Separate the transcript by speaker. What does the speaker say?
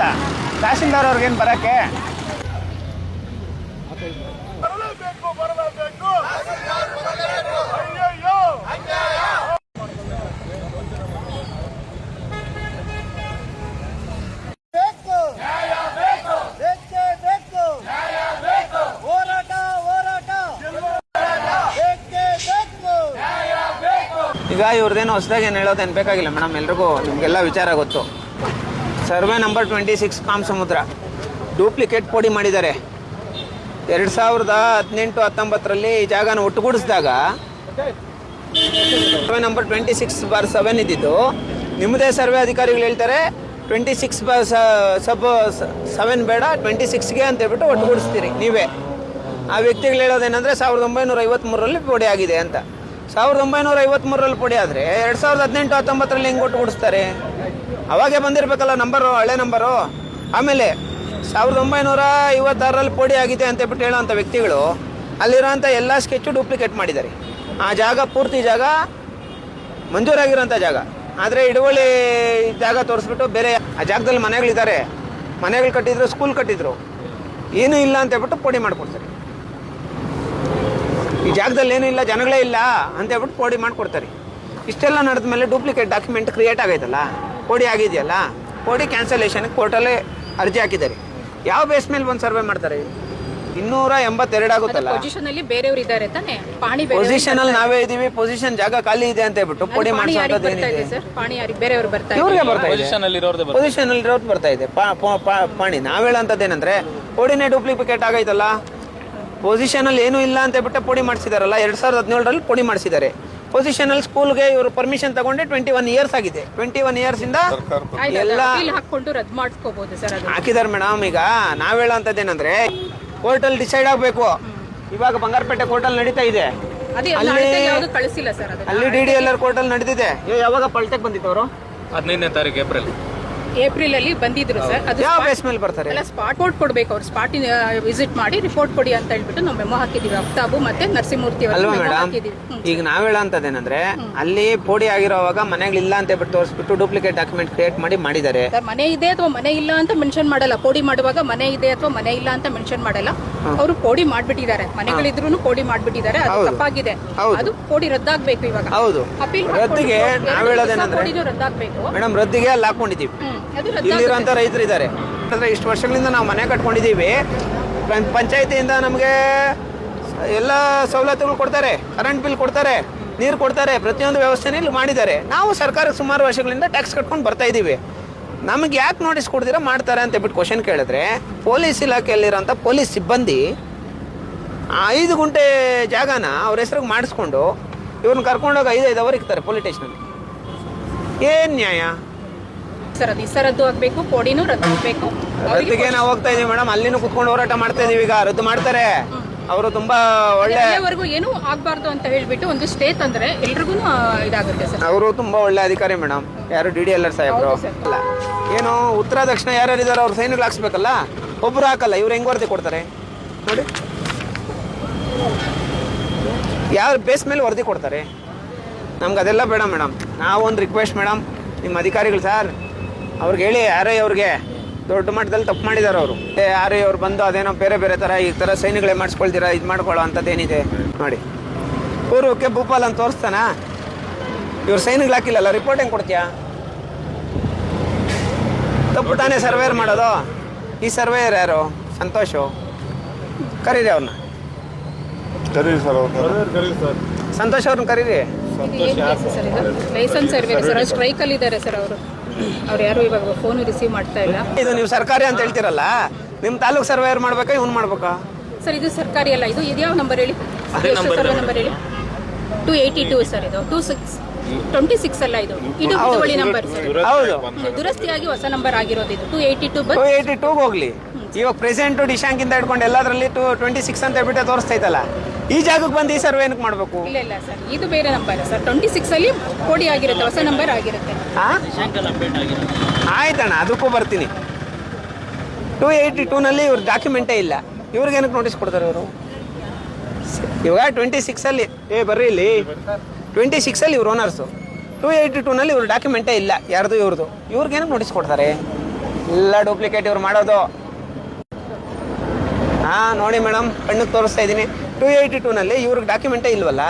Speaker 1: ಅಂತ ತಹಸೀಲ್ದಾರ್ ಅವ್ರಿಗೇನು ಬರೋಕ್ಕೆ ಈಗ ಇವ್ರದ್ದೇನು ಹೊಸದಾಗಿ ಏನು ಹೇಳೋದೇನು ಬೇಕಾಗಿಲ್ಲ ಮೇಡಮ್, ಎಲ್ರಿಗೂ ನಿಮಗೆಲ್ಲ ವಿಚಾರ ಗೊತ್ತು. ಸರ್ವೆ ನಂಬರ್ 26 ಕಾಮಸಮುದ್ರ ಡೂಪ್ಲಿಕೇಟ್ ಪೋಡಿ ಮಾಡಿದ್ದಾರೆ. 2018-19 ಈ ಜಾಗನ ಒಟ್ಟುಗೂಡಿಸಿದಾಗ ಸರ್ವೆ ನಂಬರ್ 26/7 ಇದ್ದಿದ್ದು, ನಿಮ್ಮದೇ ಸರ್ವೆ ಅಧಿಕಾರಿಗಳು ಹೇಳ್ತಾರೆ 26/7 ಬೇಡ 26ಗೆ ಅಂತ ಹೇಳ್ಬಿಟ್ಟು ಒಟ್ಟುಗೂಡಿಸ್ತೀರಿ ನೀವೇ. ಆ ವ್ಯಕ್ತಿಗಳು ಹೇಳೋದೇನೆಂದರೆ 1953ರಲ್ಲಿ ಪೋಡಿ ಆಗಿದೆ ಅಂತ. 1953ರಲ್ಲಿ ಪೋಡಿ ಆದರೆ 2018-19 ಹೆಂಗೆ ಒಟ್ಟುಗೂಡಿಸ್ತಾರೆ? ಅವಾಗೇ ಬಂದಿರಬೇಕಲ್ಲ ನಂಬರು, ಹಳೆ ನಂಬರು. ಆಮೇಲೆ 1956ರಲ್ಲಿ ಪೋಡಿ ಆಗಿದೆ ಅಂತ ಹೇಳ್ಬಿಟ್ಟು ಹೇಳೋವಂಥ ವ್ಯಕ್ತಿಗಳು ಅಲ್ಲಿರೋಂಥ ಎಲ್ಲ ಸ್ಕೆಚ್ಚು ಡೂಪ್ಲಿಕೇಟ್ ಮಾಡಿದ್ದಾರೆ. ಆ ಜಾಗ ಪೂರ್ತಿ ಜಾಗ ಮಂಜೂರಾಗಿರೋಂಥ ಜಾಗ, ಆದರೆ ಹಿಡುವಳಿ ಜಾಗ ತೋರಿಸ್ಬಿಟ್ಟು ಬೇರೆ ಆ ಜಾಗದಲ್ಲಿ ಮನೆಗಳಿದ್ದಾರೆ, ಮನೆಗಳು ಕಟ್ಟಿದ್ರು, ಸ್ಕೂಲ್ ಕಟ್ಟಿದ್ರು, ಏನೂ ಇಲ್ಲ ಅಂತ ಹೇಳ್ಬಿಟ್ಟು ಪೋಡಿ ಮಾಡಿಕೊಡ್ತಾರೆ. ಈ ಜಾಗದಲ್ಲಿ ಏನೂ ಇಲ್ಲ, ಜನಗಳೇ ಇಲ್ಲ ಅಂತ ಹೇಳ್ಬಿಟ್ಟು ಪೋಡಿ ಮಾಡಿಕೊಡ್ತಾರೆ. ಇಷ್ಟೆಲ್ಲ ನಡೆದ ಮೇಲೆ ಡೂಪ್ಲಿಕೇಟ್ ಡಾಕ್ಯುಮೆಂಟ್ ಕ್ರಿಯೇಟ್ ಆಗೈತಲ್ಲ, ಪೋಡಿ ಆಗಿದೆಯಲ್ಲ, ಪೋಡಿ ಕ್ಯಾನ್ಸಲೇಷನ್ಗೆ ಕೋರ್ಟಲ್ಲೇ ಅರ್ಜಿ ಹಾಕಿದ್ದಾರೆ. ಯಾವ ಬೇಸ್ ಮೇಲೆ ಒಂದು ಸರ್ವೆ ಮಾಡ್ತಾರೆ? 282 ಆಗುತ್ತಲ್ಲ. ಪೊಸಿಷನ್ ಅಲ್ಲಿ ನಾವೇ ಇದೀವಿ, ಪೊಸಿಷನ್ ಜಾಗ ಖಾಲಿ ಇದೆ ಅಂತ ಹೇಳ್ಬಿಟ್ಟು ಪೋಡಿ ಮಾಡಿಸೋದು ಇವ್ರಿಗೆ ಬರ್ತಾ ಇದೆ, ಪೊಸಿಷನ್ ಅಲ್ಲಿ ಇರೋದು ಬರ್ತಾ ಇದೆ ಪಾಣಿ. ನಾವ್ ಹೇಳೋಂಥದ್ದೇನಂದ್ರೆ ಪೋಡಿನೇ ಡೂಪ್ಲಿಕೇಟ್ ಆಗೈತಲ್ಲ, ಪೊಸಿಷನ್ ಅಲ್ಲಿ ಏನೂ ಇಲ್ಲ ಅಂತ ಹೇಳ್ಬಿಟ್ಟು ಪೋಡಿ ಮಾಡಿಸಿದಾರಲ್ಲ. 2017ರಲ್ಲಿ ಪೋಡಿ ಮಾಡಿಸಿದ್ದಾರೆ. ಪೊಸಿಷನ್ ಅಲ್ಲಿ ಸ್ಕೂಲ್ಗೆ ಇವರು ಪರ್ಮಿಷನ್ ತಗೊಂಡೆ 21 ಇಯರ್ಸ್ ಆಗಿದೆ. 21 ಇಯರ್ಸ್ ಇಂದ ಎಲ್ಲ ಹಾಕಿದಾರೆ ಮೇಡಮ್. ಈಗ ನಾವ್ ಹೇಳೋಂಥದ್ದೇನಂದ್ರೆ ಕೋರ್ಟ್ ಅಲ್ಲಿ ಡಿಸೈಡ್ ಆಗ್ಬೇಕು. ಇವಾಗ ಬಂಗಾರಪೇಟೆ ಕೋರ್ಟ್ ಅಲ್ಲಿ ನಡೀತಾ ಇದೆ, ಅಲ್ಲಿ DDLR ಕೋರ್ಟ್ ಅಲ್ಲಿ ನಡೆದಿದೆ. ಯಾವಾಗ ಪಲ್ಟೆಕ್ ಬಂದಿತ್ತು ಅವರು?
Speaker 2: 15ನೇ ತಾರೀಕು
Speaker 3: ಏಪ್ರಿಲ್ ಅಲ್ಲಿ ಬಂದಿದ್ರು ಸರ್. ಅದು
Speaker 1: ಯಾವ ಬೇಸ್ ಮೇಲೆ ಬರ್ತಾರೆ?
Speaker 3: ಸ್ಪಾಟ್ ರಿಪೋರ್ಟ್ ಕೊಡ್ಬೇಕು. ಅವ್ರು ಸ್ಪಾಟ್ ವಿಸಿಟ್ ಮಾಡಿ ರಿಪೋರ್ಟ್ ಕೊಡಿ ಅಂತ ಹೇಳ್ಬಿಟ್ಟು ನಾವು ಮೆಮೊ ಹಾಕಿದೀವಿ. ಅಫ್ತಾಬು ಮತ್ತೆ ನರಸಿಂಹಮೂರ್ತಿ
Speaker 1: ಅಲ್ವಾ ಮೇಡಮ್? ಈಗ ನಾವ್ ಹೇಳೋಂಥದ್ದೇನಂದ್ರೆ ಅಲ್ಲಿ ಪೋಡಿ ಆಗಿರೋವಾಗ ಮನೆಗಳಿಲ್ಲ ಅಂತ ಹೇಳ್ಬಿಟ್ಟು ತೋರಿಸ್ಬಿಟ್ಟು ಡೂಪ್ಲಿಕೇಟ್ ಡಾಕ್ಯುಮೆಂಟ್ ಕ್ರಿಯೇಟ್ ಮಾಡಿದ್ದಾರೆ.
Speaker 3: ಮನೆ ಇದೆ ಅಥವಾ ಮನೆ ಇಲ್ಲ ಅಂತ ಮೆನ್ಷನ್ ಮಾಡಲ್ಲ. ಪೋಡಿ ಮಾಡುವಾಗ ಮನೆ ಇದೆ ಅಥವಾ ಮನೆ ಇಲ್ಲ ಅಂತ ಮೆನ್ಷನ್ ಮಾಡಲ್ಲ. ಅವರು ಪೋಡಿ ಮಾಡ್ಬಿಟ್ಟಿದ್ದಾರೆ, ಮನೆಗಳಿದ್ರು ಪೋಡಿ ಮಾಡ್ಬಿಟ್ಟಿದ್ದಾರೆ. ಅದು ತಪ್ಪಾಗಿದೆ, ಅದು ಪೋಡಿ ರದ್ದಾಗಬೇಕು. ಇವಾಗ
Speaker 1: ಹೌದು, ರದ್ದಿಗೆ ನಾವ್ ಹೇಳೋದೇನಂದ್ರೆ
Speaker 3: ರದ್ದಾಗಬೇಕು
Speaker 1: ಮೇಡಮ್, ರದ್ದಿಗೆ ಅಲ್ಲಿ ಹಾಕೊಂಡಿದೀವಿ. ಇಲ್ಲಿರುವಂತ ರೈತರು ಇದ್ದಾರೆ. ಇಷ್ಟು ವರ್ಷಗಳಿಂದ ನಾವು ಮನೆ ಕಟ್ಕೊಂಡಿದ್ದೀವಿ. ಪಂಚಾಯತಿಯಿಂದ ನಮಗೆ ಎಲ್ಲ ಸವಲತ್ತುಗಳು ಕೊಡ್ತಾರೆ, ಕರೆಂಟ್ ಬಿಲ್ ಕೊಡ್ತಾರೆ, ನೀರು ಕೊಡ್ತಾರೆ, ಪ್ರತಿಯೊಂದು ವ್ಯವಸ್ಥೆನೇ ಇಲ್ಲಿ ಮಾಡಿದ್ದಾರೆ. ನಾವು ಸರ್ಕಾರಕ್ಕೆ ಸುಮಾರು ವರ್ಷಗಳಿಂದ ಟ್ಯಾಕ್ಸ್ ಕಟ್ಕೊಂಡು ಬರ್ತಾ ಇದ್ದೀವಿ. ನಮಗೆ ಯಾಕೆ ನೋಟಿಸ್ ಕೊಡ್ತೀರಾ ಮಾಡ್ತಾರೆ ಅಂತ ಹೇಳ್ಬಿಟ್ಟು ಕ್ವಶನ್ ಕೇಳಿದ್ರೆ, ಪೊಲೀಸ್ ಇಲಾಖೆಯಲ್ಲಿರೋಂಥ ಪೊಲೀಸ್ ಸಿಬ್ಬಂದಿ 5 ಗುಂಟೆ ಜಾಗನ ಅವ್ರ ಹೆಸರಿಗೆ ಮಾಡಿಸ್ಕೊಂಡು ಇವ್ರನ್ನ ಕರ್ಕೊಂಡೋಗಿ 5 ಅವರ್ ಇರ್ತಾರೆ ಪೊಲೀಸ್ ಸ್ಟೇಷನಲ್ಲಿ. ಏನು ನ್ಯಾಯ
Speaker 3: ಸರ್? ಅದು ರದ್ದು ಆಗಬೇಕು, ಪೋಡಿನೂ ರದ್ದು ಆಗಬೇಕು.
Speaker 1: ರದ್ದಿಗೆ ನಾವು ಹೋಗ್ತಾ ಇದೀವಿ ಮೇಡಮ್, ಅಲ್ಲಿನೂ ಕುತ್ಕೊಂಡು ಹೋರಾಟ ಮಾಡ್ತಾ ಇದೀವಿ. ಈಗ ರದ್ದು ಮಾಡ್ತಾರೆ ಅವರು, ತುಂಬಾ
Speaker 3: ಒಳ್ಳೆವರೆಗೂ ಏನು ಆಗ್ಬಾರ್ದು ಅಂತ ಹೇಳ್ಬಿಟ್ಟು ಒಂದು ಸ್ಟೇ ತಂದ್ರೆ ಎಲ್ರಿಗೂ ಇದಾಗುತ್ತೆ ಸರ್.
Speaker 1: ಅವರು ತುಂಬಾ ಒಳ್ಳೆ ಅಧಿಕಾರಿ ಮೇಡಮ್. ಯಾರು DDLR ಸಾಹೇಬ್ರು ಅಲ್ಲ, ಏನು ಉತ್ತರ ದಕ್ಷಿಣ ಯಾರ್ಯಾರು ಇದಾರೆ ಅವ್ರ ಸೈನ್ಗಳು ಹಾಕ್ಸ್ಬೇಕಲ್ಲ, ಒಬ್ರು ಹಾಕಲ್ಲ. ಇವ್ರು ಹೆಂಗ್ ವರದಿ ಕೊಡ್ತಾರೆ ನೋಡಿ? ಯಾವ ಬೇಸ್ ಮೇಲೆ ವರದಿ ಕೊಡ್ತಾರೆ? ನಮ್ಗೆ ಅದೆಲ್ಲ ಬೇಡ ಮೇಡಮ್. ನಾವೊಂದು ರಿಕ್ವೆಸ್ಟ್ ಮೇಡಮ್, ನಿಮ್ಮ ಅಧಿಕಾರಿಗಳು ಸರ್ ಅವ್ರಿಗೆ ಹೇಳಿ, ಯಾರೇ ಅವ್ರಿಗೆ ದೊಡ್ಡ ಮಟ್ಟದಲ್ಲಿ ತಪ್ಪು ಮಾಡಿದ್ದಾರೆ ಅವರು. ಯಾರೇ ಅವ್ರು ಬಂದು ಅದೇನೋ ಬೇರೆ ಬೇರೆ ಥರ ಈ ಥರ ಸೈನ್ಗಳೇ ಮಾಡಿಸ್ಕೊಳ್ತೀರಾ, ಇದು ಮಾಡ್ಕೊಳ್ಳೋ ಅಂಥದ್ದೇನಿದೆ ನೋಡಿ. ಪೂರ್ವಕ್ಕೆ ಭೂಪಾಲ್ ಅಂತ ತೋರಿಸ್ತಾನ, ಇವ್ರು ಸೈನ್ಗಳು ಹಾಕಿಲ್ಲಲ್ಲ, ರಿಪೋರ್ಟ್ ಹೆಂಗೆ ಕೊಡ್ತೀಯಾ? ತಪ್ಪು ತಾನೇ ಸರ್ವೇರ್ ಮಾಡೋದು. ಈ ಸರ್ವೇಯರ್ ಯಾರು? ಸಂತೋಷು, ಕರೀರಿ ಅವ್ರನ್ನ. ಸಂತೋಷ್ ಅವ್ರನ್ನ ಕರೀರಿ.
Speaker 3: ಲೈಸೆನ್ಸ್ ಸರ್ವೇರ್ ಸರ್, ಸ್ಟ್ರೈಕ್ ಅಲ್ಲಿ ಇದ್ದಾರೆ ಸರ್ ಅವರು. ಅವ್ರು ಯಾರು ಇವಾಗ ಫೋನ್ ರಿಸೀವ್ ಮಾಡ್ತಾ ಇಲ್ಲ.
Speaker 1: ಇದು ನೀವು ಸರ್ಕಾರಿ ಅಂತ ಹೇಳ್ತಿರಲ್ಲ, ನಿಮ್ಮ ತಾಲೂಕು ಸರ್ವೇಯರ್ ಮಾಡ್ಬೇಕಾ ಇವ್ನು ಮಾಡ್ಬೇಕಾ?
Speaker 3: ಸರ್ ಇದು ಸರ್ಕಾರಿ ಅಲ್ಲ. ಇದು ಯಾವ ನಂಬರ್ ಹೇಳಿ? ಸರ್ವೆ ನಂಬರ್ ಹೇಳಿ? 282 ಸರ್. ಇದು 26 ಅಲ್ಲ, ಇದು ಹಿಡುವಳಿ ನಂಬರ್ ಸರ್.
Speaker 1: ಹೌದು,
Speaker 3: ದುರಸ್ತಿಯಾಗಿ ಹೊಸ ನಂಬರ್ ಆಗಿರೋದು ಇದು.
Speaker 1: 282 ಹೋಗ್ಲಿ. ಇವಾಗ ಪ್ರೆಸೆಂಟ್ ಡಿಶಾಂಕ್ ಇಂದ ಹಿಡ್ಕೊಂಡು ಎಲ್ಲದರಲ್ಲಿ 26 ಅಂತ ಹೇಳ್ಬಿಟ್ಟು ತೋರಿಸ್ತೈತಲ್ಲ, ಈ ಜಾಗಕ್ಕೆ ಬಂದು ಈ ಸರ್ವೆ ಏನಕ್ಕೆ ಮಾಡಬೇಕು?
Speaker 3: ಇಲ್ಲ ಸರ್, ಇದು ಬೇರೆ ನಂಬರ್ ಸರ್. 26 ಅಲ್ಲಿ ಕೋಡಿ ಆಗಿರುತ್ತೆ, ಹೊಸ ನಂಬರ್ ಆಗಿರುತ್ತೆ.
Speaker 1: ಆಯ್ತಣ್ಣ, ಅದಕ್ಕೂ ಬರ್ತೀನಿ. 282ನಲ್ಲಿ ಇವ್ರ ಡಾಕ್ಯುಮೆಂಟೇ ಇಲ್ಲ, ಇವ್ರಿಗೆ ಏನಕ್ಕೆ ನೋಟಿಸ್ ಕೊಡ್ತಾರೆ ಇವರು? ಇವಾಗ 26 ಅಲ್ಲಿ ಬರ್ರಿ ಇಲ್ಲಿ 26 ಅಲ್ಲಿ ಇವ್ರು ಓನರ್ಸು. 282ನಲ್ಲಿ ಇವ್ರ ಡಾಕ್ಯುಮೆಂಟೇ ಇಲ್ಲ, ಯಾರ್ದು ಇವ್ರದ್ದು. ಇವ್ರಿಗೆ ಏನಕ್ಕೆ ನೋಟಿಸ್ ಕೊಡ್ತಾರೆ? ಎಲ್ಲ ಡೂಪ್ಲಿಕೇಟ್ ಇವ್ರು ಮಾಡೋದು. ನೋಡಿ ಮೇಡಮ್, ಕಣ್ಣಿಗೆ ತೋರಿಸ್ತಾ ಇದ್ದೀನಿ. 282ನಲ್ಲಿ ಇವ್ರಿಗೆ ಡಾಕ್ಯುಮೆಂಟೇ ಇಲ್ವಲ್ಲ.